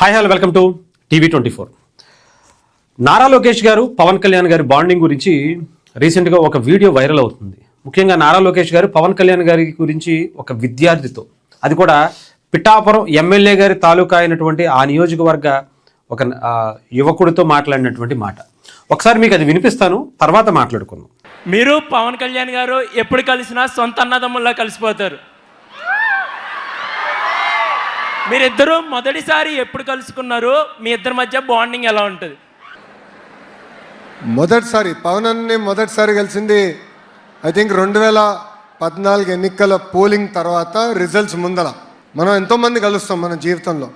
Hi hello welcome to టీవీ24. నారా లోకేష్ గారు పవన్ కళ్యాణ్ గారి bonding గురించి రీసెంట్గా ఒక వీడియో వైరల్ అవుతుంది. ముఖ్యంగా నారా లోకేష్ గారు పవన్ కళ్యాణ్ గారి గురించి ఒక విద్యార్థితో, అది కూడా పిఠాపురం ఎమ్మెల్యే గారి తాలూకా అయినటువంటి ఆ నియోజకవర్గ ఒక యువకుడితో మాట్లాడినటువంటి మాట ఒకసారి మీకు అది వినిపిస్తాను, తర్వాత మాట్లాడుకుందాం. మీరు పవన్ కళ్యాణ్ గారు ఎప్పుడు కలిసినా సొంత అన్నదమ్ముల్లా కలిసిపోతారు. మీరిద్దరూ మొదటిసారి ఎప్పుడు కలుసుకున్నారు? మీ ఇద్దరి మధ్య బాండింగ్ ఎలా ఉంటుంది? మొదటిసారి పవన్ అన్ని మొదటిసారి కలిసింది ఐ థింక్ 2014 ఎన్నికల పోలింగ్ తర్వాత రిజల్ట్స్ ముందర. మనం ఎంతోమంది కలుస్తాం మన జీవితంలో,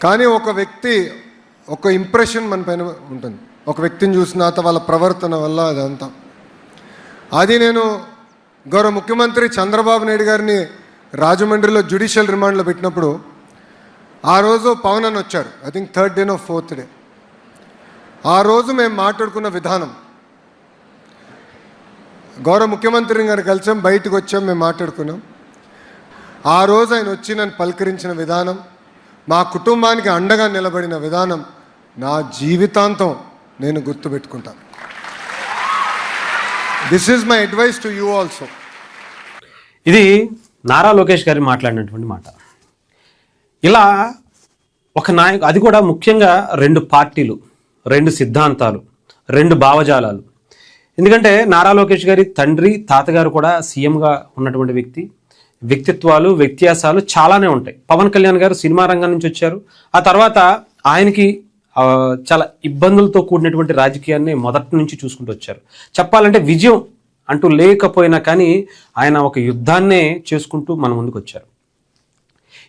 కానీ ఒక వ్యక్తి ఒక ఇంప్రెషన్ మన పైన ఉంటుంది. ఒక వ్యక్తిని చూసిన తర్వాత వాళ్ళ ప్రవర్తన వల్ల అదంతా. అది నేను గౌరవ ముఖ్యమంత్రి చంద్రబాబు నాయుడు గారిని రాజమండ్రిలో జ్యుడిషియల్ రిమాండ్లో పెట్టినప్పుడు ఆ రోజు పవన్ అని వచ్చారు. I think 3rd day 4th day. ఆ రోజు మేము మాట్లాడుకున్న విధానం, గౌరవ ముఖ్యమంత్రి గారు కలిసాం, బయటకు వచ్చాం, మేము మాట్లాడుకున్నాం. ఆ రోజు ఆయన వచ్చి నన్ను పలకరించిన విధానం, మా కుటుంబానికి అండగా నిలబడిన విధానం నా జీవితాంతం నేను గుర్తుపెట్టుకుంటాను. This is my advice to you also. ఇది నారా లోకేష్ గారు మాట్లాడినటువంటి మాట. ఇలా ఒక నాయకు, అది కూడా ముఖ్యంగా 2 పార్టీలు, 2 సిద్ధాంతాలు, 2 భావజాలాలు. ఎందుకంటే నారా లోకేష్ గారి తండ్రి తాతగారు కూడా సీఎంగా ఉన్నటువంటి వ్యక్తిత్వాలు, వ్యత్యాసాలు చాలానే ఉంటాయి. పవన్ కళ్యాణ్ గారు సినిమా రంగం నుంచి వచ్చారు. ఆ తర్వాత ఆయనకి చాలా ఇబ్బందులతో కూడినటువంటి రాజకీయాన్ని మొదటి నుంచి చూసుకుంటూ వచ్చారు. చెప్పాలంటే విజయం అంటూ లేకపోయినా కానీ ఆయన ఒక యుద్ధాన్నే చేసుకుంటూ మన ముందుకు వచ్చారు.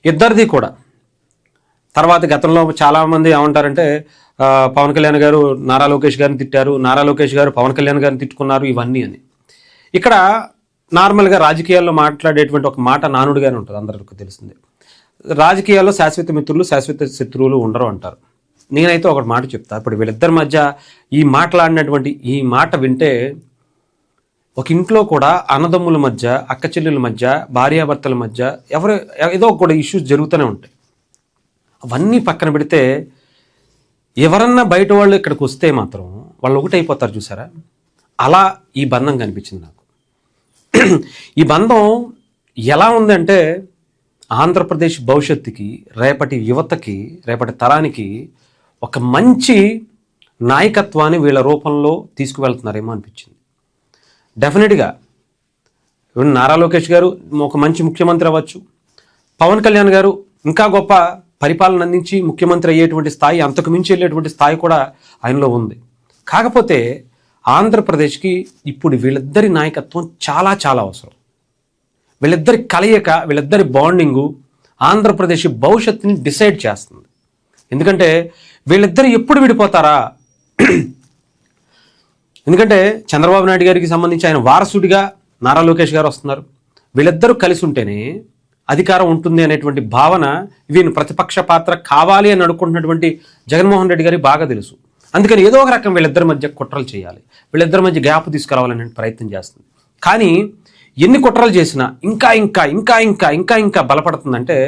ఇద్దరిది కూడా తర్వాత గతంలో చాలామంది ఏమంటారంటే పవన్ కళ్యాణ్ గారు నారా లోకేష్ గారిని తిట్టారు, నారా లోకేష్ గారు పవన్ కళ్యాణ్ గారిని తిట్టుకున్నారు, ఇవన్నీ అని. ఇక్కడ నార్మల్గా రాజకీయాల్లో మాట్లాడేటువంటి ఒక మాట నానుడిగానే ఉంటుంది, అందరికీ తెలిసిందే. రాజకీయాల్లో శాశ్వత మిత్రులు శాశ్వత శత్రువులు ఉండరు అంటారు. నేనైతే ఒకటి మాట చెప్తా. ఇప్పుడు వీళ్ళిద్దరి మధ్య ఈ మాట్లాడినటువంటి ఈ మాట వింటే ఒక ఇంట్లో కూడా అన్నదమ్ముల మధ్య, అక్క చెల్లెల మధ్య, భార్యాభర్తల మధ్య ఏదో కూడా ఇష్యూస్ జరుగుతూనే ఉంటాయి. అవన్నీ పక్కన పెడితే ఎవరన్నా బయట వాళ్ళు ఇక్కడికి వస్తే మాత్రం వాళ్ళు ఒకటైపోతారు, చూసారా? అలా ఈ బంధం కనిపించింది నాకు. ఈ బంధం ఎలా ఉందంటే ఆంధ్రప్రదేశ్ భవిష్యత్తుకి, రేపటి యువతకి, రేపటి తరానికి ఒక మంచి నాయకత్వాన్ని వీళ్ళ రూపంలో తీసుకువెళ్తున్నారేమో అనిపించింది. డెఫినెట్గా నారా లోకేష్ గారు ఒక మంచి ముఖ్యమంత్రి అవ్వచ్చు, పవన్ కళ్యాణ్ గారు ఇంకా గొప్ప పరిపాలన అందించి ముఖ్యమంత్రి అయ్యేటువంటి స్థాయి, అంతకు మించి వెళ్ళేటువంటి స్థాయి కూడా ఆయనలో ఉంది. కాకపోతే ఆంధ్రప్రదేశ్కి ఇప్పుడు వీళ్ళిద్దరి నాయకత్వం చాలా చాలా అవసరం. వీళ్ళిద్దరి కలయిక, వీళ్ళిద్దరి బాండింగు ఆంధ్రప్రదేశ్ భవిష్యత్తుని డిసైడ్ చేస్తుంది. ఎందుకంటే వీళ్ళిద్దరు ఎప్పుడు విడిపోతారా? ఎందుకంటే చంద్రబాబు నాయుడు గారికి సంబంధించి ఆయన వారసుడిగా నారా లోకేష్ గారు వస్తున్నారు. వీళ్ళిద్దరూ కలిసి ఉంటేనే అధికారం ఉంటుంది అనేటువంటి భావన, వీని ప్రతిపక్ష పాత్ర కావాలి అని అనుకుంటున్నటువంటి జగన్మోహన్ రెడ్డి గారికి బాగా తెలుసు. అందుకని ఏదో ఒక రకం వీళ్ళిద్దరి మధ్య కుట్రలు చేయాలి, వీళ్ళిద్దరి మధ్య గ్యాప్ తీసుకురావాలనే ప్రయత్నం చేస్తుంది. కానీ ఎన్ని కుట్రలు చేసినా ఇంకా ఇంకా ఇంకా ఇంకా ఇంకా ఇంకా బలపడుతుందంటే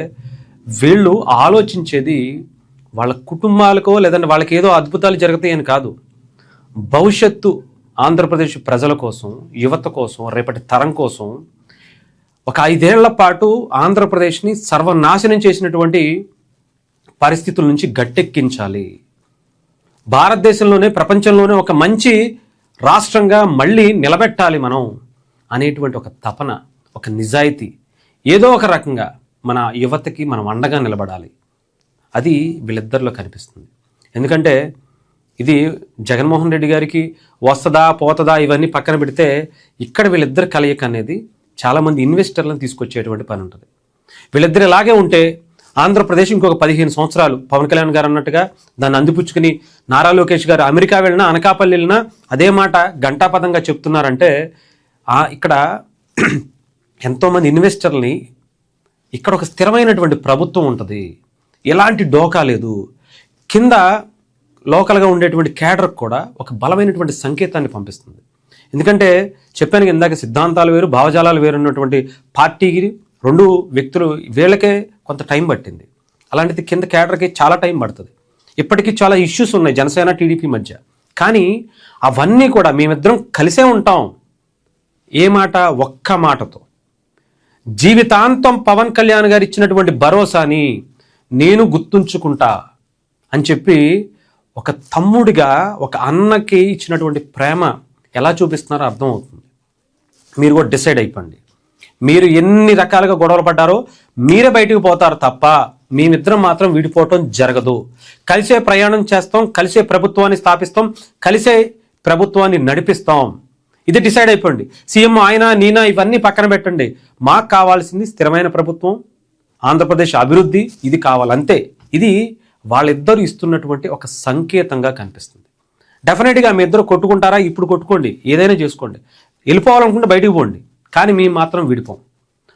వీళ్ళు ఆలోచించేది వాళ్ళ కుటుంబాలకో లేదంటే వాళ్ళకి ఏదో అద్భుతాలు జరుగుతాయని కాదు, భవిష్యత్తు ఆంధ్రప్రదేశ్ ప్రజల కోసం, యువత కోసం, రేపటి తరం కోసం ఒక 5 ఏళ్ల పాటు ఆంధ్రప్రదేశ్ని సర్వనాశనం చేసినటువంటి పరిస్థితుల నుంచి గట్టెక్కించాలి, భారతదేశంలోనే ప్రపంచంలోనే ఒక మంచి రాష్ట్రంగా మళ్ళీ నిలబెట్టాలి మనం అనేటువంటి ఒక తపన, ఒక నిజాయితీ, ఏదో ఒక రకంగా మన యువతకి మనం అండగా నిలబడాలి. అది వీళ్ళిద్దరిలో కనిపిస్తుంది. ఎందుకంటే ఇది జగన్మోహన్ రెడ్డి గారికి వస్తుందా పోతుందా ఇవన్నీ పక్కన పెడితే ఇక్కడ వీళ్ళిద్దరు కలయిక అనేది చాలామంది ఇన్వెస్టర్లను తీసుకొచ్చేటువంటి పని ఉంటుంది. వీళ్ళిద్దరు ఇలాగే ఉంటే ఆంధ్రప్రదేశ్ ఇంకొక 15 సంవత్సరాలు పవన్ కళ్యాణ్ గారు అన్నట్టుగా దాన్ని అందిపుచ్చుకుని నారా లోకేష్ గారు అమెరికా వెళ్ళినా, అనకాపల్లి వెళ్ళినా అదే మాట గంటాపదంగా చెప్తున్నారంటే ఇక్కడ ఎంతోమంది ఇన్వెస్టర్ని, ఇక్కడ ఒక స్థిరమైనటువంటి ప్రభుత్వం ఉంటుంది, ఎలాంటి డోకా లేదు, కింద లోకల్గా ఉండేటువంటి క్యాడర్కి కూడా ఒక బలమైనటువంటి సంకేతాన్ని పంపిస్తుంది. ఎందుకంటే చెప్పాను ఇందాక, సిద్ధాంతాలు వేరు, భావజాలాలు వేరు ఉన్నటువంటి పార్టీకి 2 వ్యక్తులు, వీళ్ళకే కొంత టైం పట్టింది. అలాంటిది కింద క్యాడర్కి చాలా టైం పడుతుంది. ఇప్పటికీ చాలా ఇష్యూస్ ఉన్నాయి జనసేన టీడీపీ మధ్య. కానీ అవన్నీ కూడా మేమిద్దరం కలిసే ఉంటాం. ఏ మాట? ఒక్క మాటతో. జీవితాంతం పవన్ కళ్యాణ్ గారు ఇచ్చినటువంటి భరోసాని నేను గుర్తుంచుకుంటా అని చెప్పి ఒక తమ్ముడిగా ఒక అన్నకి ఇచ్చినటువంటి ప్రేమ ఎలా చూపిస్తున్నారో అర్థమవుతుంది. మీరు కూడా డిసైడ్ అయిపోండి. మీరు ఎన్ని రకాలుగా గొడవలు పడ్డారో మీరే బయటకు పోతారు తప్ప మేమిద్దరం మాత్రం విడిపోవటం జరగదు. కలిసే ప్రయాణం చేస్తాం, కలిసే ప్రభుత్వాన్ని స్థాపిస్తాం, కలిసే ప్రభుత్వాన్ని నడిపిస్తాం. ఇది డిసైడ్ అయిపోండి. సీఎం ఆయన నేనా ఇవన్నీ పక్కన పెట్టండి. మాకు కావాల్సింది స్థిరమైన ప్రభుత్వం, ఆంధ్రప్రదేశ్ అభివృద్ధి, ఇది కావాలంతే. ఇది వాళ్ళిద్దరూ ఇస్తున్నటువంటి ఒక సంకేతంగా కనిపిస్తుంది. డెఫినెట్గా మీ ఇద్దరు కొట్టుకుంటారా? ఇప్పుడు కొట్టుకోండి, ఏదైనా చేసుకోండి. వెళ్ళిపోవాలనుకుంటే బయటికి పోండి, కానీ మేము మాత్రం విడిపోం.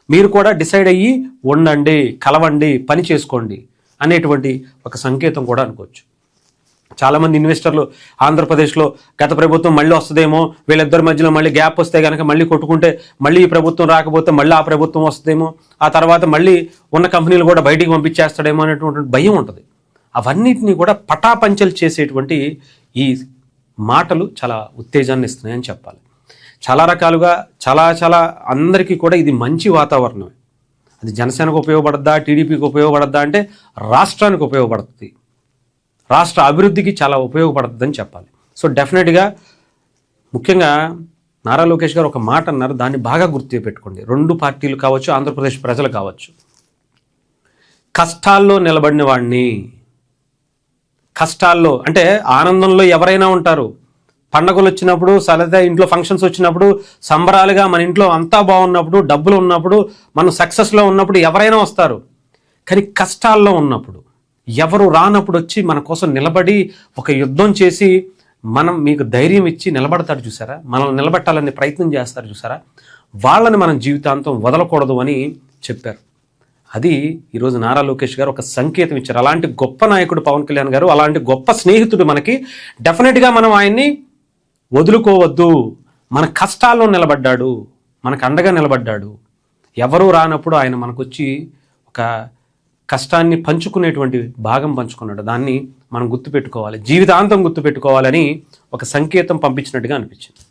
మీరు కూడా డిసైడ్ అయ్యి ఉండండి, కలవండి, పని చేసుకోండి అనేటువంటి ఒక సంకేతం కూడా అనుకోవచ్చు. చాలామంది ఇన్వెస్టర్లు ఆంధ్రప్రదేశ్లో గత ప్రభుత్వం మళ్ళీ వస్తుందేమో, వీళ్ళిద్దరి మధ్యలో మళ్ళీ గ్యాప్ వస్తే కనుక మళ్ళీ కొట్టుకుంటే మళ్ళీ ఈ ప్రభుత్వం రాకపోతే మళ్ళీ ఆ ప్రభుత్వం వస్తుందేమో, ఆ తర్వాత మళ్ళీ ఉన్న కంపెనీలు కూడా బయటికి పంపించేస్తాడేమో అనేటువంటి భయం ఉంటుంది. అవన్నిటినీ కూడా పటాపంచలు చేసేటువంటి ఈ మాటలు చాలా ఉత్తేజాన్ని ఇస్తున్నాయని చెప్పాలి. చాలా రకాలుగా చాలా అందరికీ కూడా ఇది మంచి వాతావరణమే. అది జనసేనకు ఉపయోగపడద్దా, టీడీపీకి ఉపయోగపడద్దా అంటే రాష్ట్రానికి ఉపయోగపడుతుంది, రాష్ట్ర అభివృద్ధికి చాలా ఉపయోగపడుతుందని చెప్పాలి. సో డెఫినెట్గా ముఖ్యంగా నారా లోకేష్ గారు ఒక మాట అన్నారు, దాన్ని బాగా గుర్తుపెట్టుకోండి. రెండు పార్టీలు కావచ్చు, ఆంధ్రప్రదేశ్ ప్రజలు కావచ్చు, కష్టాల్లో నిలబడిన వాడిని, కష్టాల్లో అంటే ఆనందంలో ఎవరైనా ఉంటారు. పండగలు వచ్చినప్పుడు, సలదా ఇంట్లో ఫంక్షన్స్ వచ్చినప్పుడు, సంబరాలుగా మన ఇంట్లో అంతా బాగున్నప్పుడు, డబ్బులు ఉన్నప్పుడు, మనం సక్సెస్లో ఉన్నప్పుడు ఎవరైనా వస్తారు. కానీ కష్టాల్లో ఉన్నప్పుడు ఎవరు రానప్పుడు వచ్చి మన కోసం నిలబడి ఒక యుద్ధం చేసి మనం మీకు ధైర్యం ఇచ్చి నిలబడతాడు చూసారా, మనల్ని నిలబెట్టాలనే ప్రయత్నం చేస్తారు చూసారా, వాళ్ళని మనం జీవితాంతం వదలకూడదు అని చెప్పారు. అది ఈరోజు నారా లోకేష్ గారు ఒక సంకేతం ఇచ్చారు. అలాంటి గొప్ప నాయకుడు పవన్ కళ్యాణ్ గారు, అలాంటి గొప్ప స్నేహితుడు మనకి. డెఫినెట్గా మనం ఆయన్ని వదులుకోవద్దు. మన కష్టాల్లో నిలబడ్డాడు, మనకు అండగా నిలబడ్డాడు. ఎవరూ రానప్పుడు ఆయన మనకొచ్చి ఒక కష్టాన్ని పంచుకునేటువంటి భాగం పంచుకున్నాడు. దాన్ని మనం గుర్తుపెట్టుకోవాలి, జీవితాంతం గుర్తుపెట్టుకోవాలని ఒక సంకేతం పంపించినట్టుగా అనిపించింది.